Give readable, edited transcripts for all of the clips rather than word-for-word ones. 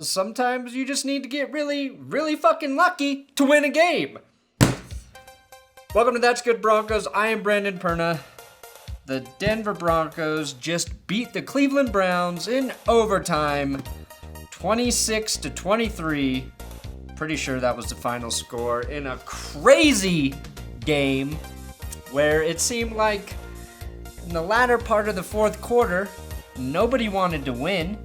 sometimes you just need to get really, really fucking lucky to win a game. Welcome to That's Good Broncos. I am Brandon Perna. The Denver Broncos just beat the Cleveland Browns in overtime, 26-23. Pretty sure that was the final score in a crazy game where it seemed like in the latter part of the fourth quarter, nobody wanted to win.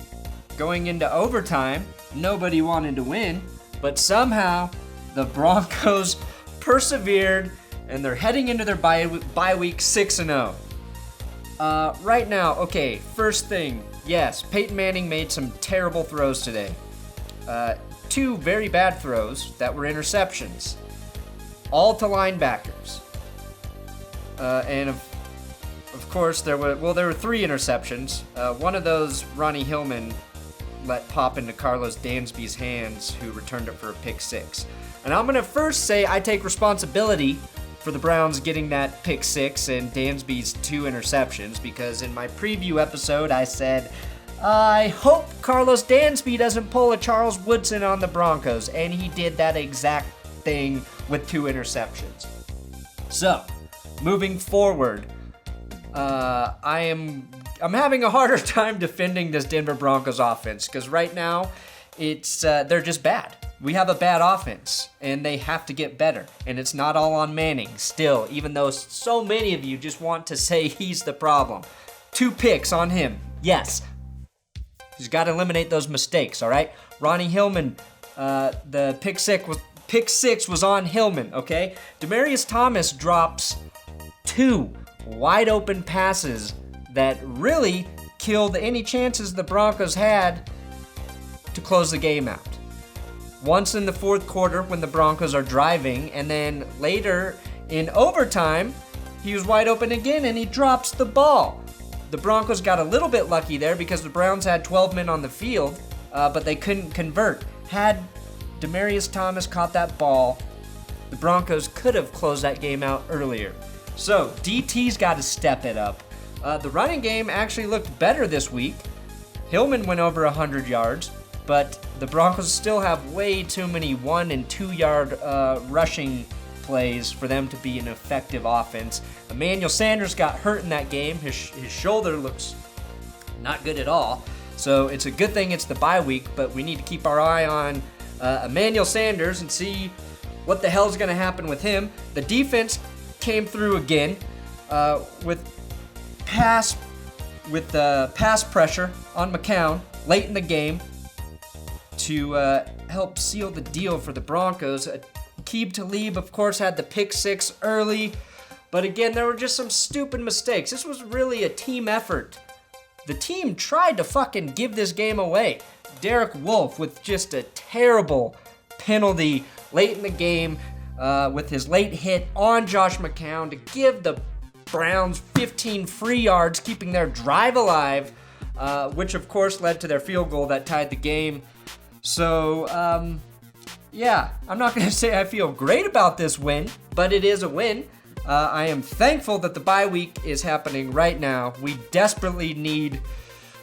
Going into overtime, nobody wanted to win, but somehow the Broncos persevered and they're heading into their bye week 6-0. Right now, okay, first thing, yes, Peyton Manning made some terrible throws today. Two very bad throws that were interceptions, all to linebackers. And of course, there were three interceptions. One of those, Ronnie Hillman let pop into Carlos Dansby's hands, who returned it for a pick six. And I'm going to first say I take responsibility for the Browns getting that pick six and Dansby's two interceptions, because in my preview episode I said, I hope Carlos Dansby doesn't pull a Charles Woodson on the Broncos, and he did that exact thing with two interceptions. So, moving forward, I'm having a harder time defending this Denver Broncos offense, because right now they're just bad. We have a bad offense, and they have to get better. And it's not all on Manning still, even though so many of you just want to say he's the problem. 2 picks on him. Yes. He's got to eliminate those mistakes, all right? Ronnie Hillman, the pick six was on Hillman, okay? Demaryius Thomas drops 2 wide open passes that really killed any chances the Broncos had to close the game out. Once in the fourth quarter when the Broncos are driving, and then later in overtime, he was wide open again and he drops the ball. The Broncos got a little bit lucky there because the Browns had 12 men on the field, but they couldn't convert. Had Demaryius Thomas caught that ball, the Broncos could have closed that game out earlier. So DT's got to step it up. The running game actually looked better this week. Hillman went over 100 yards. But the Broncos still have way too many 1 and 2 yard rushing plays for them to be an effective offense. Emmanuel Sanders got hurt in that game. His shoulder looks not good at all. So it's a good thing it's the bye week, but we need to keep our eye on Emmanuel Sanders and see what the hell's going to happen with him. The defense came through again with pass pressure on McCown late in the game to help seal the deal for the Broncos. Aqib Talib, of course, had the pick six early, but again, there were just some stupid mistakes. This was really a team effort. The team tried to fucking give this game away. Derek Wolfe with just a terrible penalty late in the game with his late hit on Josh McCown to give the Browns 15 free yards, keeping their drive alive, which of course led to their field goal that tied the game. So, yeah, I'm not going to say I feel great about this win, but it is a win. I am thankful that the bye week is happening right now. We desperately need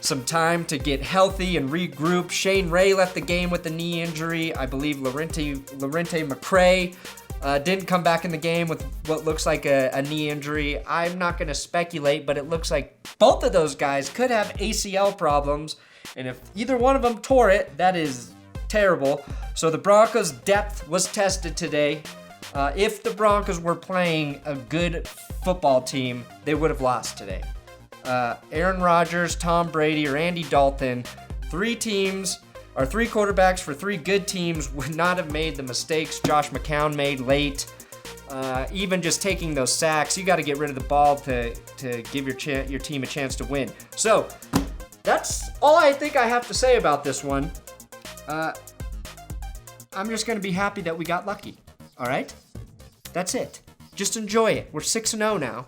some time to get healthy and regroup. Shane Ray left the game with a knee injury. I believe Lorente McCray didn't come back in the game with what looks like a knee injury. I'm not going to speculate, but it looks like both of those guys could have ACL problems. And if either one of them tore it, that is terrible. So the Broncos' depth was tested today. If the Broncos were playing a good football team, they would have lost today. Aaron Rodgers, Tom Brady, or Andy Dalton, 3 quarterbacks for 3 good teams would not have made the mistakes Josh McCown made late. Even just taking those sacks, you got to get rid of the ball to give your team a chance to win. So that's all I think I have to say about this one. I'm just going to be happy that we got lucky. All right? That's it. Just enjoy it. We're 6-0 now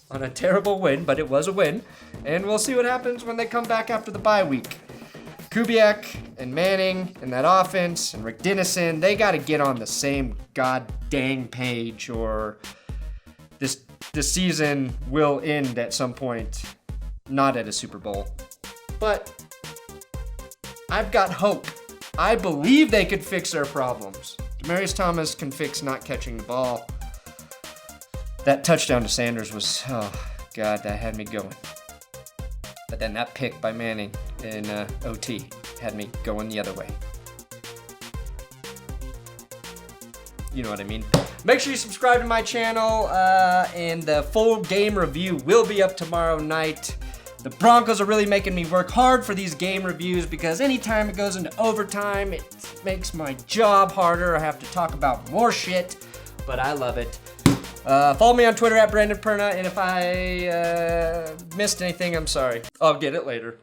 on a terrible win, but it was a win. And we'll see what happens when they come back after the bye week. Kubiak and Manning and that offense and Rick Dennison, they got to get on the same god dang page, or this season will end at some point, not at a Super Bowl. But I've got hope I believe they could fix their problems. Demaryius Thomas can fix not catching the ball. That touchdown to Sanders was, oh God, that had me going. But then that pick by Manning in OT had me going the other way. You know what I mean. Make sure you subscribe to my channel, and the full game review will be up tomorrow night. The Broncos are really making me work hard for these game reviews because anytime it goes into overtime, it makes my job harder. I have to talk about more shit, but I love it. Follow me on Twitter at Brandon Perna, and if I missed anything, I'm sorry. I'll get it later.